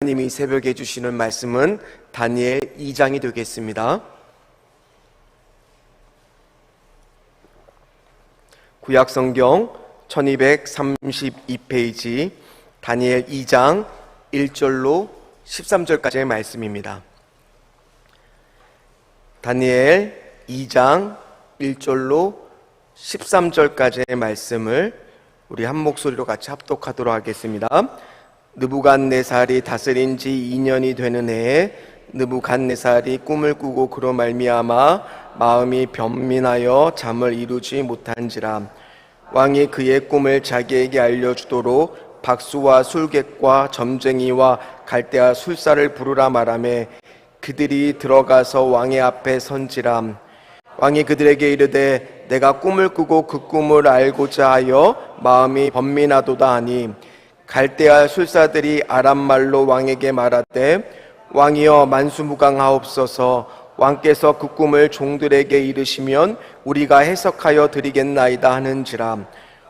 하나님이 새벽에 주시는 말씀은 다니엘 2장이 되겠습니다. 구약성경 1232페이지 다니엘 2장 1절로 13절까지의 말씀입니다. 다니엘 2장 1절로 13절까지의 말씀을 우리 한 목소리로 같이 합독하도록 하겠습니다. 느부갓네살이 다스린 지 2년이 되는 해에 느부갓네살이 꿈을 꾸고 그로 말미암아 마음이 변민하여 잠을 이루지 못한지라. 왕이 그의 꿈을 자기에게 알려주도록 박수와 술객과 점쟁이와 갈대아 술사를 부르라 말하매 그들이 들어가서 왕의 앞에 선지라. 왕이 그들에게 이르되 내가 꿈을 꾸고 그 꿈을 알고자 하여 마음이 번민하도다 하니 갈대아 술사들이 아람말로 왕에게 말하되 왕이여 만수무강하옵소서. 왕께서 그 꿈을 종들에게 이르시면 우리가 해석하여 드리겠나이다 하는지라.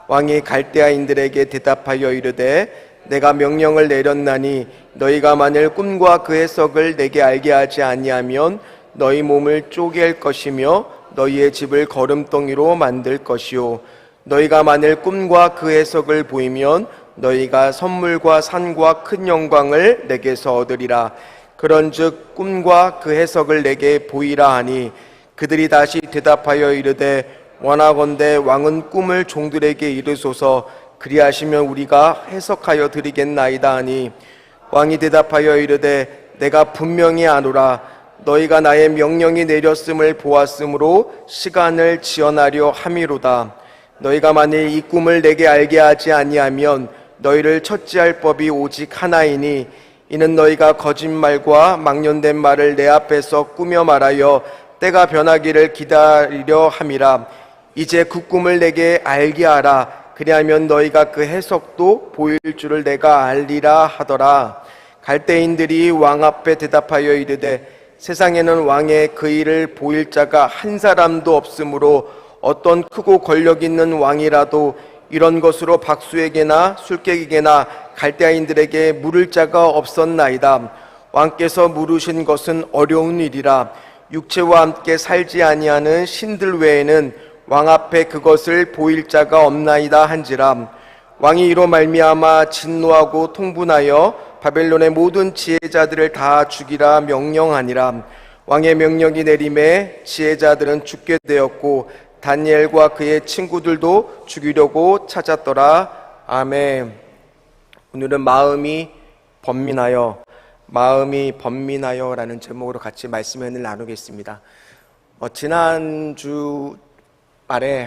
왕이 갈대아인들에게 대답하여 이르되 내가 명령을 내렸나니 너희가 만일 꿈과 그 해석을 내게 알게 하지 아니하면 너희 몸을 쪼갤 것이며 너희의 집을 거름덩이로 만들 것이요 너희가 만일 꿈과 그 해석을 보이면 너희가 선물과 산과 큰 영광을 내게서 얻으리라. 그런즉 꿈과 그 해석을 내게 보이라 하니 그들이 다시 대답하여 이르되 원하건대 왕은 꿈을 종들에게 이르소서. 그리하시면 우리가 해석하여 드리겠나이다 하니 왕이 대답하여 이르되 내가 분명히 아노라. 너희가 나의 명령이 내렸음을 보았으므로 시간을 지연하려 함이로다. 너희가 만일 이 꿈을 내게 알게 하지 아니하면 너희를 처치할 법이 오직 하나이니 이는 너희가 거짓말과 망령된 말을 내 앞에서 꾸며 말하여 때가 변하기를 기다리려 함이라. 이제 그 꿈을 내게 알게 하라. 그리하면 너희가 그 해석도 보일 줄을 내가 알리라 하더라. 갈대인들이 왕 앞에 대답하여 이르되 세상에는 왕의 그 일을 보일 자가 한 사람도 없으므로 어떤 크고 권력 있는 왕이라도 이런 것으로 박수에게나 술객에게나 갈대아인들에게 물을 자가 없었나이다. 왕께서 물으신 것은 어려운 일이라. 육체와 함께 살지 아니하는 신들 외에는 왕 앞에 그것을 보일 자가 없나이다 한지라. 왕이 이로 말미암아 진노하고 통분하여 바벨론의 모든 지혜자들을 다 죽이라 명령하니라. 왕의 명령이 내림에 지혜자들은 죽게 되었고 다니엘과 그의 친구들도 죽이려고 찾았더라. 아멘. 오늘은 마음이 번민하여 라는 제목으로 같이 말씀을 나누겠습니다. 지난주 말에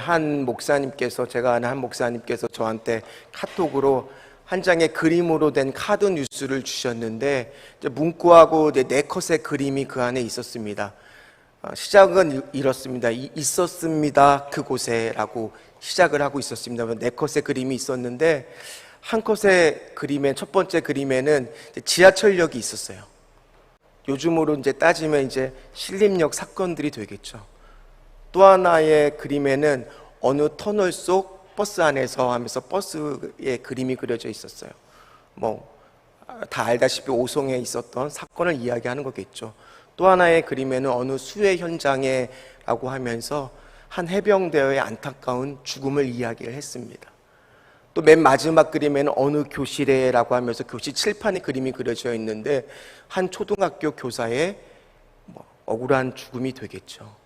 제가 아는 한 목사님께서 저한테 카톡으로 한 장의 그림으로 된 카드 뉴스를 주셨는데 문구하고 네 컷의 그림이 그 안에 있었습니다. 시작은 이렇습니다. 있었습니다 그곳에 라고 시작을 하고 있었습니다. 네 컷의 그림이 있었는데 한 컷의 그림의 첫 번째 그림에는 지하철역이 있었어요. 요즘으로 이제 따지면 이제 신림역 사건들이 되겠죠. 또 하나의 그림에는 어느 터널 속 버스 안에서 하면서 버스의 그림이 그려져 있었어요. 다 알다시피 오송에 있었던 사건을 이야기하는 거겠죠. 또 하나의 그림에는 어느 수해 현장에 라고 하면서 한 해병대의 안타까운 죽음을 이야기를 했습니다. 또 맨 마지막 그림에는 어느 교실에 라고 하면서 교실 칠판에 그림이 그려져 있는데 한 초등학교 교사의 억울한 죽음이 되겠죠.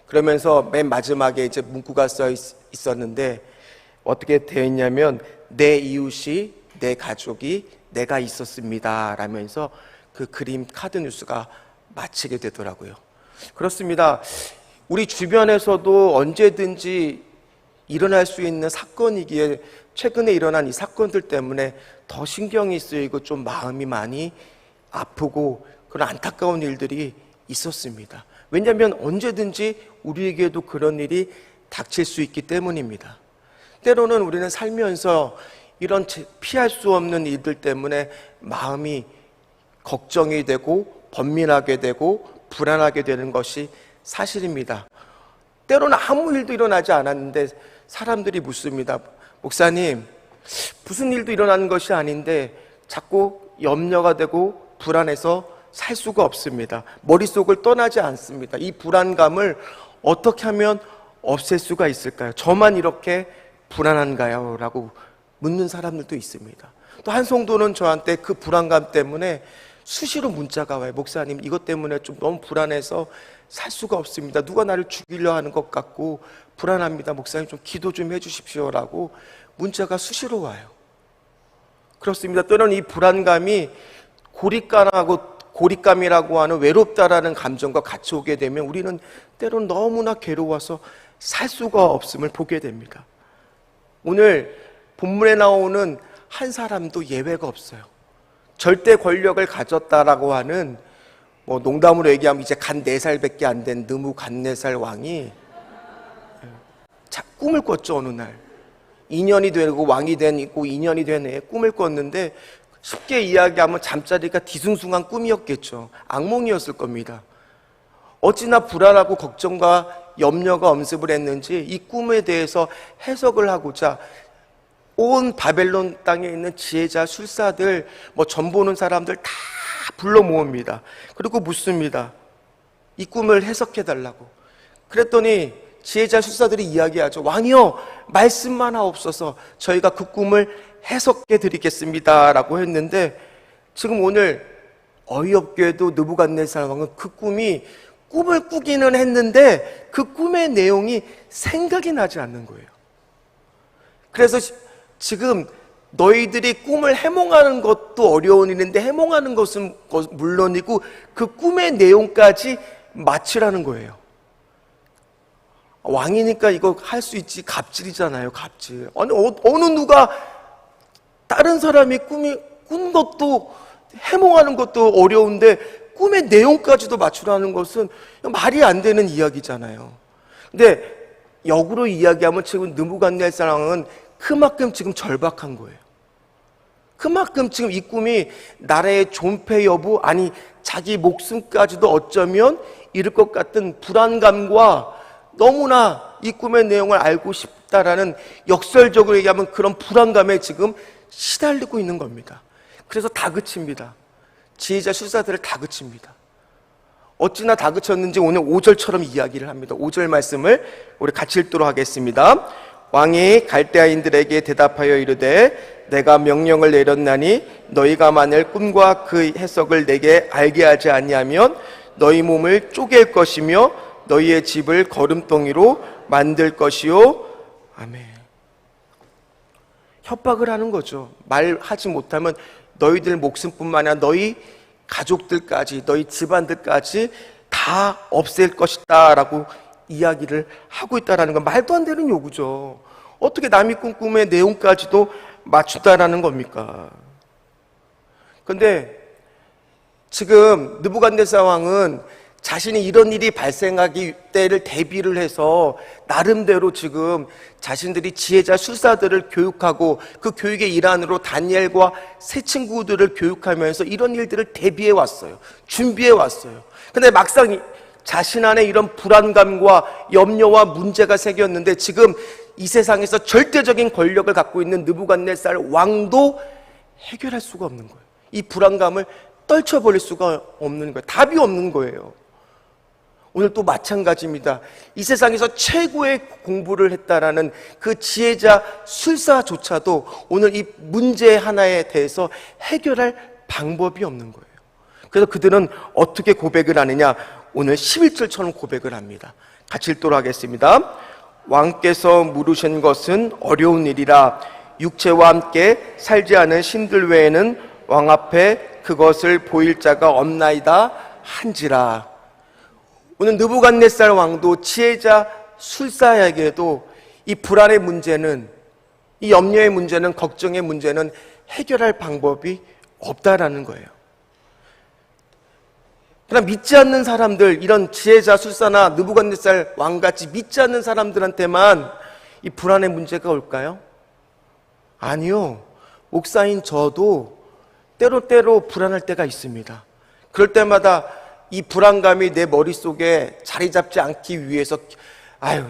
그러면서 맨 마지막에 이제 문구가 써 있었는데 어떻게 되어 있냐면 내 이웃이 내 가족이 내가 있었습니다 라면서 그 그림 카드 뉴스가 마치게 되더라고요. 그렇습니다. 우리 주변에서도 언제든지 일어날 수 있는 사건이기에 최근에 일어난 이 사건들 때문에 더 신경이 쓰이고 좀 마음이 많이 아프고 그런 안타까운 일들이 있었습니다. 왜냐하면 언제든지 우리에게도 그런 일이 닥칠 수 있기 때문입니다. 때로는 우리는 살면서 이런 피할 수 없는 일들 때문에 마음이 걱정이 되고 번민하게 되고 불안하게 되는 것이 사실입니다. 때로는 아무 일도 일어나지 않았는데 사람들이 묻습니다. 목사님, 무슨 일도 일어나는 것이 아닌데 자꾸 염려가 되고 불안해서 살 수가 없습니다. 머릿속을 떠나지 않습니다. 이 불안감을 어떻게 하면 없앨 수가 있을까요? 저만 이렇게 불안한가요? 라고 묻는 사람들도 있습니다. 또 한 성도는 저한테 그 불안감 때문에 수시로 문자가 와요. 목사님, 이것 때문에 좀 너무 불안해서 살 수가 없습니다. 누가 나를 죽이려 하는 것 같고 불안합니다. 목사님, 좀 기도 좀 해주십시오. 라고 문자가 수시로 와요. 그렇습니다. 때로는 이 불안감이 고립감이라고 하는 외롭다라는 감정과 같이 오게 되면 우리는 때로는 너무나 괴로워서 살 수가 없음을 보게 됩니다. 오늘 본문에 나오는 한 사람도 예외가 없어요. 절대 권력을 가졌다라고 하는, 농담으로 얘기하면 이제 간 4살밖에 안 된 느부갓네살 왕이 꿈을 꿨죠. 어느 날 2년이 되고 왕이 되고 2년이 된 해에 꿈을 꿨는데, 쉽게 이야기하면 잠자리가 뒤숭숭한 꿈이었겠죠. 악몽이었을 겁니다. 어찌나 불안하고 걱정과 염려가 엄습을 했는지 이 꿈에 대해서 해석을 하고자 온 바벨론 땅에 있는 지혜자, 술사들, 점 보는 사람들 다 불러 모읍니다. 그리고 묻습니다. 이 꿈을 해석해 달라고. 그랬더니 지혜자 술사들이 이야기하죠. 왕이여, 말씀만 하옵소서. 저희가 그 꿈을 해석해 드리겠습니다. 라고 했는데, 지금 오늘 어이없게도 느부갓네살 왕은 그 꿈을 꾸기는 했는데 그 꿈의 내용이 생각이 나지 않는 거예요. 그래서 지금 너희들이 꿈을 해몽하는 것도 어려운 일인데, 해몽하는 것은 물론이고 그 꿈의 내용까지 맞추라는 거예요. 왕이니까 이거 할 수 있지. 갑질이잖아요, 갑질. 아니, 어느 누가 다른 사람이 꾼 것도 해몽하는 것도 어려운데 꿈의 내용까지도 맞추라는 것은 말이 안 되는 이야기잖아요. 근데 역으로 이야기하면 지금 느부갓네살 왕은 그만큼 지금 절박한 거예요. 그만큼 지금 이 꿈이 나라의 존폐 여부, 아니 자기 목숨까지도 어쩌면 잃을 것 같은 불안감과 너무나 이 꿈의 내용을 알고 싶다라는, 역설적으로 얘기하면 그런 불안감에 지금 시달리고 있는 겁니다. 그래서 다그칩니다. 지혜자 술사들을 다그칩니다. 어찌나 다그쳤는지 오늘 5절처럼 이야기를 합니다. 5절 말씀을 우리 같이 읽도록 하겠습니다. 왕이 갈대아인들에게 대답하여 이르되 내가 명령을 내렸나니 너희가 만일 꿈과 그 해석을 내게 알게 하지 아니하면 너희 몸을 쪼갤 것이며 너희의 집을 거름덩이로 만들 것이요. 아멘. 협박을 하는 거죠. 말하지 못하면 너희들 목숨뿐만 아니라 너희 가족들까지, 너희 집안들까지 다 없앨 것이다 라고 이야기를 하고 있다는 건 말도 안 되는 요구죠. 어떻게 남이 꾼 꿈의 내용까지도 맞춘다라는 겁니까? 그런데 지금 느부갓네살 왕은 자신이 이런 일이 발생하기 때를 대비를 해서 나름대로 지금 자신들이 지혜자 술사들을 교육하고 그 교육의 일환으로 다니엘과 세 친구들을 교육하면서 이런 일들을 대비해 왔어요. 준비해 왔어요. 근데 막상 자신 안에 이런 불안감과 염려와 문제가 생겼는데, 지금 이 세상에서 절대적인 권력을 갖고 있는 느부갓네살 왕도 해결할 수가 없는 거예요. 이 불안감을 떨쳐버릴 수가 없는 거예요. 답이 없는 거예요. 오늘 또 마찬가지입니다. 이 세상에서 최고의 공부를 했다라는 그 지혜자 술사조차도 오늘 이 문제 하나에 대해서 해결할 방법이 없는 거예요. 그래서 그들은 어떻게 고백을 하느냐? 오늘 11절처럼 고백을 합니다. 같이 읽도록 하겠습니다. 왕께서 물으신 것은 어려운 일이라 육체와 함께 살지 않은 신들 외에는 왕 앞에 그것을 보일 자가 없나이다 한지라. 오늘 느부갓네살 왕도 지혜자 술사에게도 이 불안의 문제는, 이 염려의 문제는, 걱정의 문제는 해결할 방법이 없다라는 거예요. 그러나 믿지 않는 사람들, 이런 지혜자 술사나 느부갓네살 왕같이 믿지 않는 사람들한테만 이 불안의 문제가 올까요? 아니요. 목사인 저도 때로 불안할 때가 있습니다. 그럴 때마다 이 불안감이 내 머릿속에 자리 잡지 않기 위해서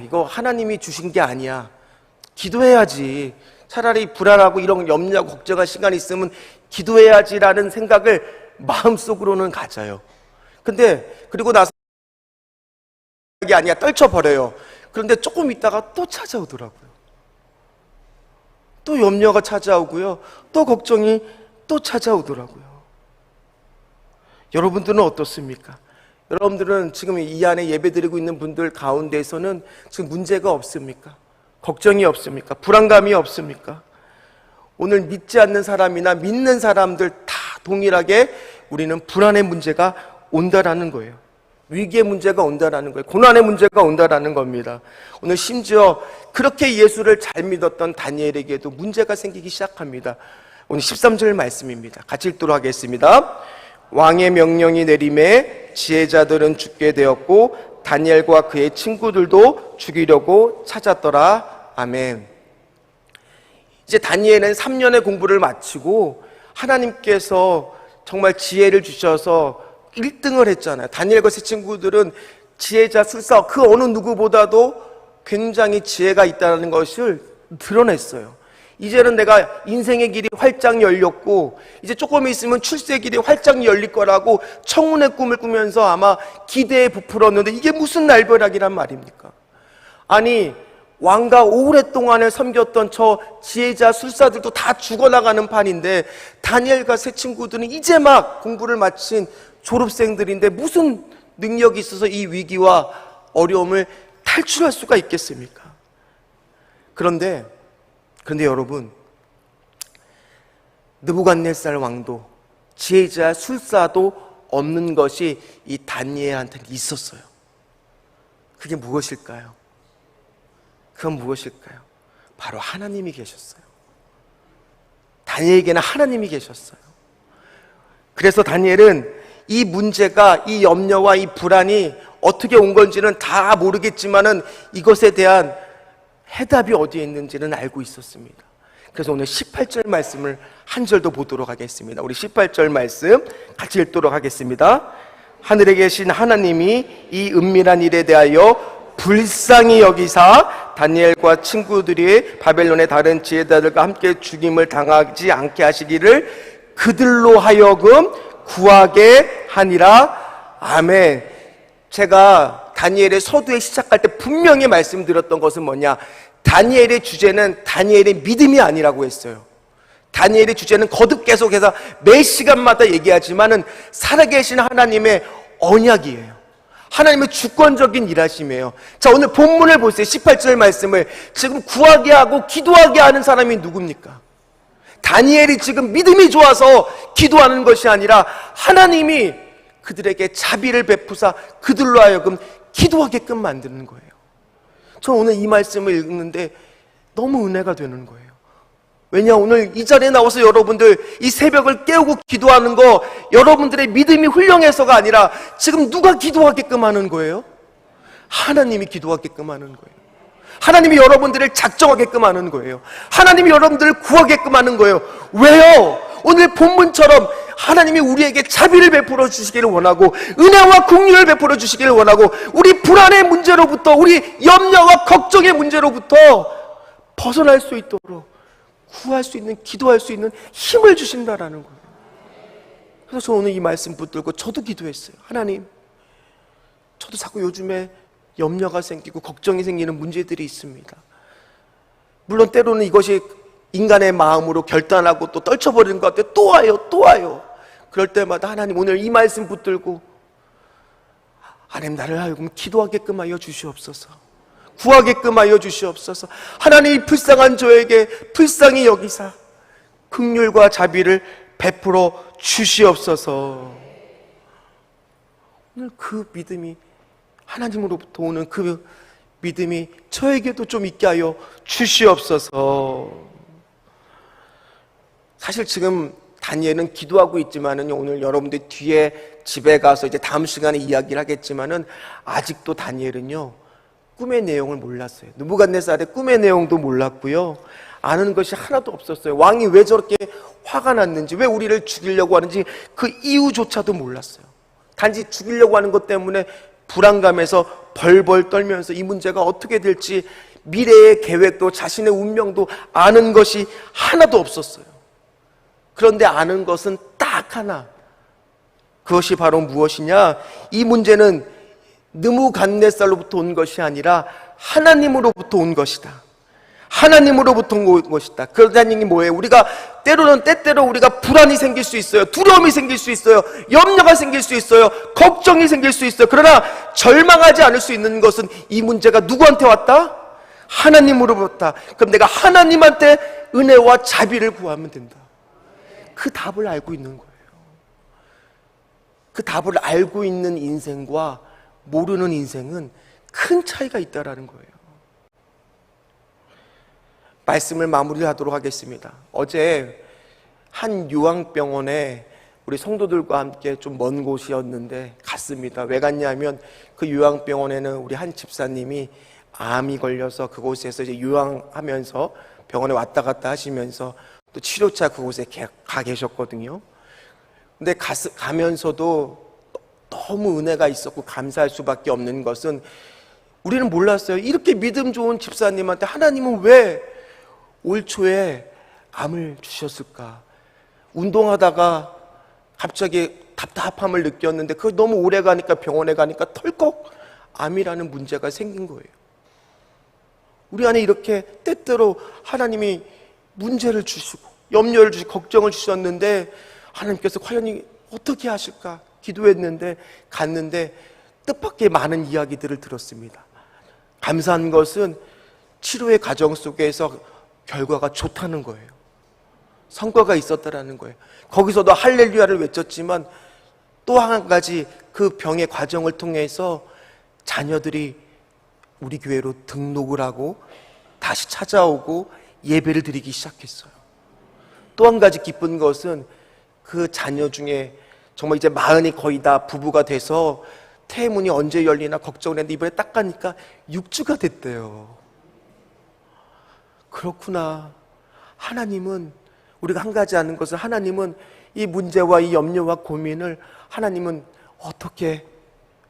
이거 하나님이 주신 게 아니야. 기도해야지. 차라리 불안하고 이런 염려하고 걱정할 시간이 있으면 기도해야지라는 생각을 마음속으로는 가져요. 근데 그리고 나서 게 아니야, 떨쳐버려요. 그런데 조금 있다가 또 찾아오더라고요. 또 염려가 찾아오고요, 또 걱정이 또 찾아오더라고요. 여러분들은 어떻습니까? 여러분들은 지금 이 안에 예배드리고 있는 분들 가운데에서는 지금 문제가 없습니까? 걱정이 없습니까? 불안감이 없습니까? 오늘 믿지 않는 사람이나 믿는 사람들 다 동일하게 우리는 불안의 문제가 온다라는 거예요. 위기의 문제가 온다라는 거예요. 고난의 문제가 온다라는 겁니다. 오늘 심지어 그렇게 예수를 잘 믿었던 다니엘에게도 문제가 생기기 시작합니다. 오늘 13절 말씀입니다. 같이 읽도록 하겠습니다. 왕의 명령이 내림에 지혜자들은 죽게 되었고 다니엘과 그의 친구들도 죽이려고 찾았더라. 아멘. 이제 다니엘은 3년의 공부를 마치고 하나님께서 정말 지혜를 주셔서 1등을 했잖아요. 다니엘과 세 친구들은 지혜자, 술사, 그 어느 누구보다도 굉장히 지혜가 있다는 것을 드러냈어요. 이제는 내가 인생의 길이 활짝 열렸고 이제 조금 있으면 출세의 길이 활짝 열릴 거라고 청운의 꿈을 꾸면서 아마 기대에 부풀었는데 이게 무슨 날벼락이란 말입니까? 아니, 왕가 오랫동안에 섬겼던 저 지혜자 술사들도 다 죽어나가는 판인데 다니엘과 세 친구들은 이제 막 공부를 마친 졸업생들인데 무슨 능력이 있어서 이 위기와 어려움을 탈출할 수가 있겠습니까? 그런데 여러분, 느부갓네살 왕도 지혜자 술사도 없는 것이 이 다니엘한테는 있었어요. 그게 무엇일까요? 그건 무엇일까요? 바로 하나님이 계셨어요. 다니엘에게는 하나님이 계셨어요. 그래서 다니엘은 이 문제가, 이 염려와 이 불안이 어떻게 온 건지는 다 모르겠지만은 이것에 대한 해답이 어디에 있는지는 알고 있었습니다. 그래서 오늘 18절 말씀을 한 절도 보도록 하겠습니다. 우리 18절 말씀 같이 읽도록 하겠습니다. 하늘에 계신 하나님이 이 은밀한 일에 대하여 불쌍히 여기사 다니엘과 친구들이 바벨론의 다른 지혜자들과 함께 죽임을 당하지 않게 하시기를 그들로 하여금 구하게 하니라. 아멘. 제가 다니엘의 서두에 시작할 때 분명히 말씀드렸던 것은 뭐냐? 다니엘의 주제는 다니엘의 믿음이 아니라고 했어요. 다니엘의 주제는 거듭 계속해서 매 시간마다 얘기하지만은 살아계신 하나님의 언약이에요. 하나님의 주권적인 일하심이에요. 자, 오늘 본문을 보세요. 18절 말씀을. 지금 구하게 하고 기도하게 하는 사람이 누굽니까? 다니엘이 지금 믿음이 좋아서 기도하는 것이 아니라 하나님이 그들에게 자비를 베푸사 그들로 하여금 기도하게끔 만드는 거예요. 저 오늘 이 말씀을 읽는데 너무 은혜가 되는 거예요. 왜냐, 오늘 이 자리에 나와서 여러분들 이 새벽을 깨우고 기도하는 거 여러분들의 믿음이 훌륭해서가 아니라 지금 누가 기도하게끔 하는 거예요? 하나님이 기도하게끔 하는 거예요. 하나님이 여러분들을 작정하게끔 하는 거예요. 하나님이 여러분들을 구하게끔 하는 거예요. 왜요? 오늘 본문처럼 하나님이 우리에게 자비를 베풀어 주시기를 원하고 은혜와 긍휼을 베풀어 주시기를 원하고 우리 불안의 문제로부터, 우리 염려와 걱정의 문제로부터 벗어날 수 있도록 구할 수 있는, 기도할 수 있는 힘을 주신다라는 거예요. 그래서 저 오늘 이 말씀 붙들고 저도 기도했어요. 하나님, 저도 자꾸 요즘에 염려가 생기고 걱정이 생기는 문제들이 있습니다. 물론 때로는 이것이 인간의 마음으로 결단하고 또 떨쳐버리는 것 같아요. 또 와요, 또 와요. 그럴 때마다 하나님, 오늘 이 말씀 붙들고 하나님, 나를 하여금 기도하게끔 하여 주시옵소서, 구하게끔 하여 주시옵소서. 하나님, 불쌍한 저에게 불쌍히 여기사 긍휼과 자비를 베풀어 주시옵소서. 오늘 그 믿음이, 하나님으로부터 오는 그 믿음이 저에게도 좀 있게 하여 주시옵소서. 사실 지금 다니엘은 기도하고 있지만은 오늘 여러분들 뒤에 집에 가서 이제 다음 시간에 이야기를 하겠지만은 아직도 다니엘은요, 꿈의 내용을 몰랐어요. 느부갓네살의 꿈의 내용도 몰랐고요, 아는 것이 하나도 없었어요. 왕이 왜 저렇게 화가 났는지, 왜 우리를 죽이려고 하는지 그 이유조차도 몰랐어요. 단지 죽이려고 하는 것 때문에 불안감에서 벌벌 떨면서 이 문제가 어떻게 될지 미래의 계획도 자신의 운명도 아는 것이 하나도 없었어요. 그런데 아는 것은 딱 하나. 그것이 바로 무엇이냐? 이 문제는 느부갓네살로부터 온 것이 아니라 하나님으로부터 온 것이다. 하나님으로부터 온 것이다. 그러다는 얘기 뭐예요? 우리가 때때로 우리가 불안이 생길 수 있어요. 두려움이 생길 수 있어요. 염려가 생길 수 있어요. 걱정이 생길 수 있어요. 그러나 절망하지 않을 수 있는 것은 이 문제가 누구한테 왔다? 하나님으로부터. 그럼 내가 하나님한테 은혜와 자비를 구하면 된다. 그 답을 알고 있는 거예요. 그 답을 알고 있는 인생과 모르는 인생은 큰 차이가 있다라는 거예요. 말씀을 마무리하도록 하겠습니다. 어제 한 요양병원에 우리 성도들과 함께 좀 먼 곳이었는데 갔습니다. 왜 갔냐면 그 요양병원에는 우리 한 집사님이 암이 걸려서 그곳에서 이제 요양하면서 병원에 왔다 갔다 하시면서 또 치료차 그곳에 가 계셨거든요. 근데 가면서도 너무 은혜가 있었고 감사할 수밖에 없는 것은 우리는 몰랐어요. 이렇게 믿음 좋은 집사님한테 하나님은 왜 올 초에 암을 주셨을까? 운동하다가 갑자기 답답함을 느꼈는데 그거 너무 오래 가니까 병원에 가니까 털컥 암이라는 문제가 생긴 거예요. 우리 안에 이렇게 때때로 하나님이 문제를 주시고 염려를 주시고 걱정을 주셨는데 하나님께서 과연 어떻게 하실까 기도했는데 갔는데 뜻밖의 많은 이야기들을 들었습니다. 감사한 것은 치료의 과정 속에서 결과가 좋다는 거예요. 성과가 있었다라는 거예요. 거기서도 할렐루야를 외쳤지만 또 한 가지 그 병의 과정을 통해서 자녀들이 우리 교회로 등록을 하고 다시 찾아오고 예배를 드리기 시작했어요. 또 한 가지 기쁜 것은 그 자녀 중에 정말 이제 마흔이 거의 다 부부가 돼서 태문이 언제 열리나 걱정을 했는데 이번에 딱 가니까 6주가 됐대요. 그렇구나. 하나님은 우리가 한 가지 아는 것은 하나님은 이 문제와 이 염려와 고민을 하나님은 어떻게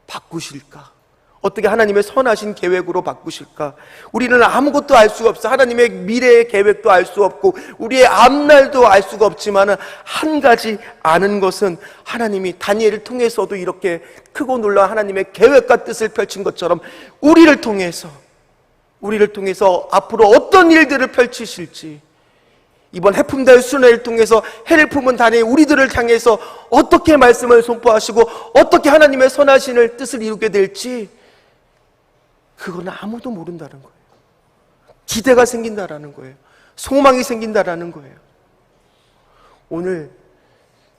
바꾸실까? 어떻게 하나님의 선하신 계획으로 바꾸실까? 우리는 아무것도 알 수가 없어. 하나님의 미래의 계획도 알 수 없고 우리의 앞날도 알 수가 없지만 한 가지 아는 것은 하나님이 다니엘을 통해서도 이렇게 크고 놀라운 하나님의 계획과 뜻을 펼친 것처럼 우리를 통해서 앞으로 어떤 일들을 펼치실지, 이번 해품달 순회를 통해서 해를 품은 다니엘 우리들을 향해서 어떻게 말씀을 선포하시고 어떻게 하나님의 선하신 뜻을 이루게 될지 그건 아무도 모른다는 거예요. 기대가 생긴다라는 거예요. 소망이 생긴다라는 거예요. 오늘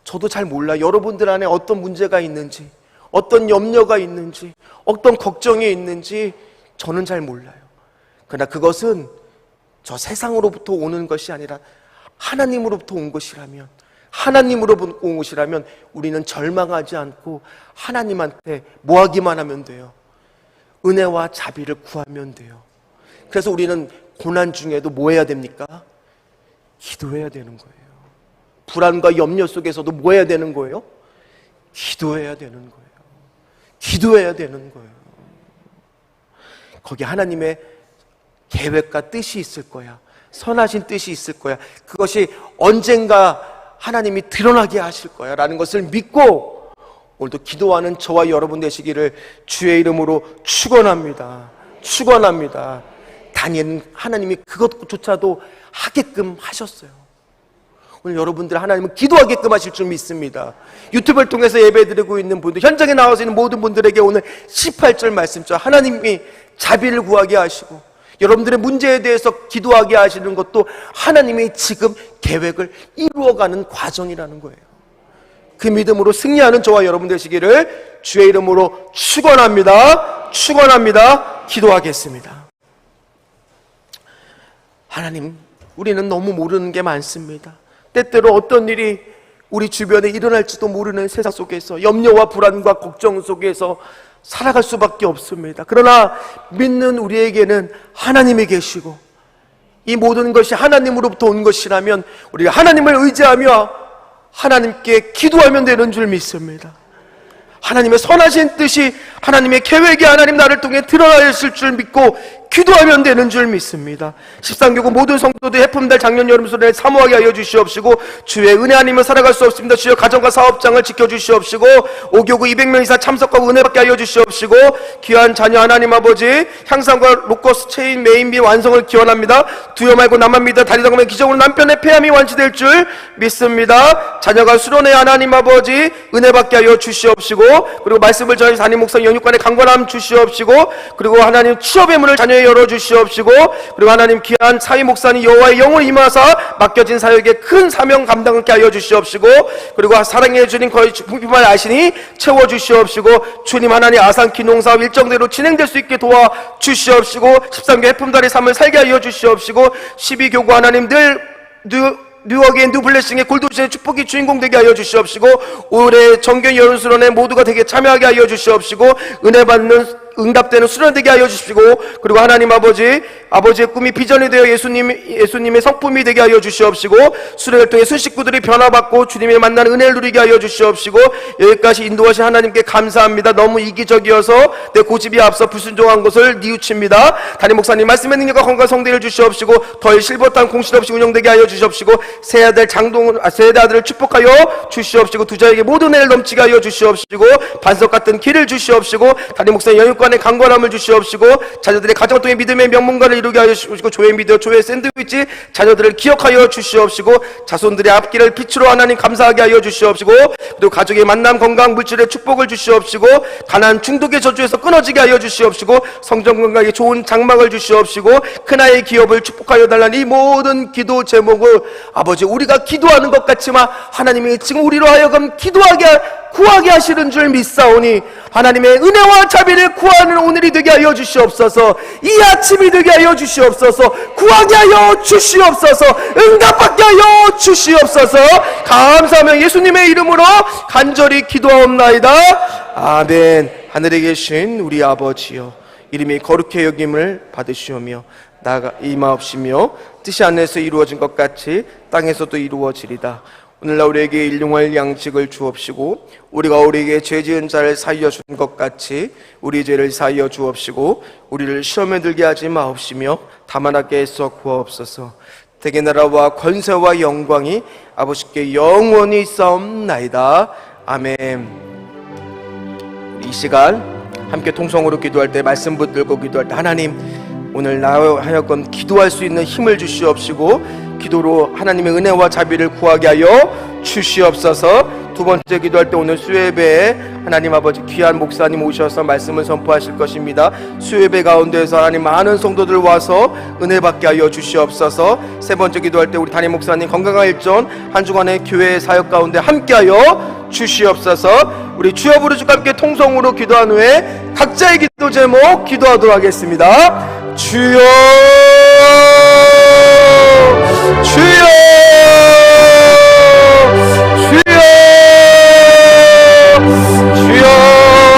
저도 잘 몰라요. 여러분들 안에 어떤 문제가 있는지, 어떤 염려가 있는지, 어떤 걱정이 있는지 저는 잘 몰라요. 그러나 그것은 저 세상으로부터 오는 것이 아니라 하나님으로부터 온 것이라면, 하나님으로부터 온 것이라면 우리는 절망하지 않고 하나님한테 뭐 하기만 하면 돼요? 은혜와 자비를 구하면 돼요. 그래서 우리는 고난 중에도 뭐 해야 됩니까? 기도해야 되는 거예요. 불안과 염려 속에서도 뭐 해야 되는 거예요? 기도해야 되는 거예요. 기도해야 되는 거예요. 거기 하나님의 계획과 뜻이 있을 거야. 선하신 뜻이 있을 거야. 그것이 언젠가 하나님이 드러나게 하실 거야 라는 것을 믿고 오늘도 기도하는 저와 여러분 되시기를 주의 이름으로 축원합니다. 축원합니다. 다니엘은 하나님이 그것조차도 하게끔 하셨어요. 오늘 여러분들 하나님은 기도하게끔 하실 줄 믿습니다. 유튜브를 통해서 예배드리고 있는 분들, 현장에 나와서 있는 모든 분들에게 오늘 18절 말씀처럼 하나님이 자비를 구하게 하시고 여러분들의 문제에 대해서 기도하게 하시는 것도 하나님이 지금 계획을 이루어가는 과정이라는 거예요. 그 믿음으로 승리하는 저와 여러분 되시기를 주의 이름으로 축원합니다. 축원합니다. 기도하겠습니다. 하나님, 우리는 너무 모르는 게 많습니다. 때때로 어떤 일이 우리 주변에 일어날지도 모르는 세상 속에서 염려와 불안과 걱정 속에서 살아갈 수밖에 없습니다. 그러나 믿는 우리에게는 하나님이 계시고 이 모든 것이 하나님으로부터 온 것이라면 우리가 하나님을 의지하며 하나님께 기도하면 되는 줄 믿습니다. 하나님의 선하신 뜻이, 하나님의 계획이 하나님 나를 통해 드러나 있을 줄 믿고 기도하면 되는 줄 믿습니다. 13교구 모든 성도들 해품달 작년 여름 수련회 사모하게 하여 주시옵시고 주의 은혜 아니면 살아갈 수 없습니다. 주여 가정과 사업장을 지켜주시옵시고 5교구 200명 이상 참석하고 은혜 받게 하여 주시옵시고 귀한 자녀 하나님 아버지 향상과 로커스 체인 메인비 완성을 기원합니다. 두려 말고 나만 믿어 다리 닦으면 기적으로 남편의 폐암이 완치될 줄 믿습니다. 자녀가 수련회 하나님 아버지 은혜 받게 하여 주시옵시고 그리고 말씀을 전해 담임 목사 영육간에 강건함 주시옵시고 그리고 하나님 취업의 문을 자녀에 열어주시옵시고 그리고 하나님 귀한 사위 목사님 여호와의 영을 임하사 맡겨진 사역에 큰 사명 감당하게 하여 주시옵시고 그리고 사랑해 주님 거의 풍피만 아시니 채워주시옵시고 주님 하나님 아산키 농사업 일정대로 진행될 수 있게 도와주시옵시고 13교 해품달의 삶을 살게 하여 주시옵시고 12교구 하나님 늘 뉴어게인 뉴블레싱의 골도시의 축복이 주인공 되게 하여 주시옵시고 올해 정견 여론수련회 모두가 되게 참여하게 하여 주시옵시고 은혜 받는 응답되는 수련되게 하여 주시고 그리고 하나님 아버지의 꿈이 비전이 되어 예수님의 성품이 되게 하여 주시옵시고 수련을 통해 순식구들이 변화받고 주님의 만나는 은혜를 누리게 하여 주시옵시고 여기까지 인도하신 하나님께 감사합니다. 너무 이기적이어서 내 고집이 앞서 불순종한 것을 뉘우칩니다. 담임 목사님 말씀의 능력과 건강 성대를 주시옵시고 더의 실버탄 공실 없이 운영되게 하여 주시옵시고 새 아들을 축복하여 주시옵시고 두 자에게 모든 은혜를 넘치게 하여 주시옵시고 반석 같은 길을 주시옵시고 담임 목사님 영육간의 강건함을 주시옵시고 자녀들의 가정을 통해 믿음의 명문가를 이루게 하여 주시고 조의 미디어 조의 샌드위치 자녀들을 기억하여 주시옵시고 자손들의 앞길을 빛으로 하나님 감사하게 하여 주시옵시고 그리고 가족의 만남 건강 물질의 축복을 주시옵시고 가난 중독의 저주에서 끊어지게 하여 주시옵시고 성전 건강에 좋은 장막을 주시옵시고 큰아이의 기업을 축복하여 달라는 이 모든 기도 제목을 아버지 우리가 기도하는 것 같지만 하나님이 지금 우리로 하여금 구하게 하시는 줄 믿사오니 하나님의 은혜와 자비를 구하는 오늘이 되게 하여 주시옵소서. 이 아침이 되게 하여 주시옵소서. 구하게 하여 주시옵소서. 응답받게 하여 주시옵소서. 감사하며 예수님의 이름으로 간절히 기도하옵나이다. 아멘. 하늘에 계신 우리 아버지여 이름이 거룩해 여김을 받으시오며 나가 임하옵시며 뜻이 하늘에서 이루어진 것 같이 땅에서도 이루어지리다. 오늘날 우리에게 일용할 양식을 주옵시고 우리가 우리에게 죄 지은 자를 사하여 준 것 같이 우리 죄를 사하여 주옵시고 우리를 시험에 들게 하지 마옵시며 다만 하게 애써 구하옵소서. 대개 나라와 권세와 영광이 아버지께 영원히 있사옵나이다. 아멘. 이 시간 함께 통성으로 기도할 때 말씀 붙들고 기도할 때 하나님 오늘 나 하여금 기도할 수 있는 힘을 주시옵시고 기도로 하나님의 은혜와 자비를 구하게 하여 주시옵소서. 두 번째 기도할 때 오늘 수요예배에 하나님 아버지 귀한 목사님 오셔서 말씀을 선포하실 것입니다. 수요예배 가운데에서 하나님 많은 성도들 와서 은혜 받게 하여 주시옵소서. 세 번째 기도할 때 우리 담임 목사님 건강한 일전 한 주간의 교회 사역 가운데 함께 하여 주시옵소서. 우리 주여 부르짖고 함께 통성으로 기도한 후에 각자의 기도 제목 기도하도록 하겠습니다. 주여 주여 주여 주여.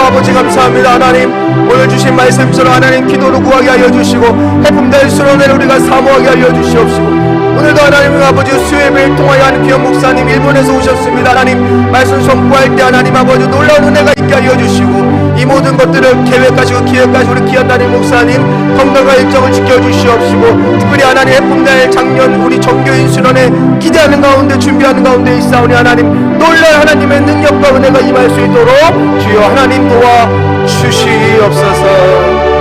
아버지 감사합니다. 하나님 오늘 주신 말씀처럼 하나님 기도로 구하게 하여 주시고 해품달 수련회를 우리가 사모하게 하여 주시옵시고 오늘도 하나님 아버지 수요예배를 통하여 하는 귀한 목사님 일본에서 오셨습니다. 하나님 말씀 선포할 때 하나님 아버지 놀라운 은혜가 있게 하여 주시고 이 모든 것들을 계획하시고 기획하시고 우리 귀한 담임 목사님 건강과 일정을 지켜주시옵시고 특별히 하나님 해품달 작년 우리 정교인 수련회 기대하는 가운데 준비하는 가운데 있사오니 하나님 놀라운 하나님의 능력과 은혜가 임할 수 있도록 주여 하나님 도와 주시옵소서.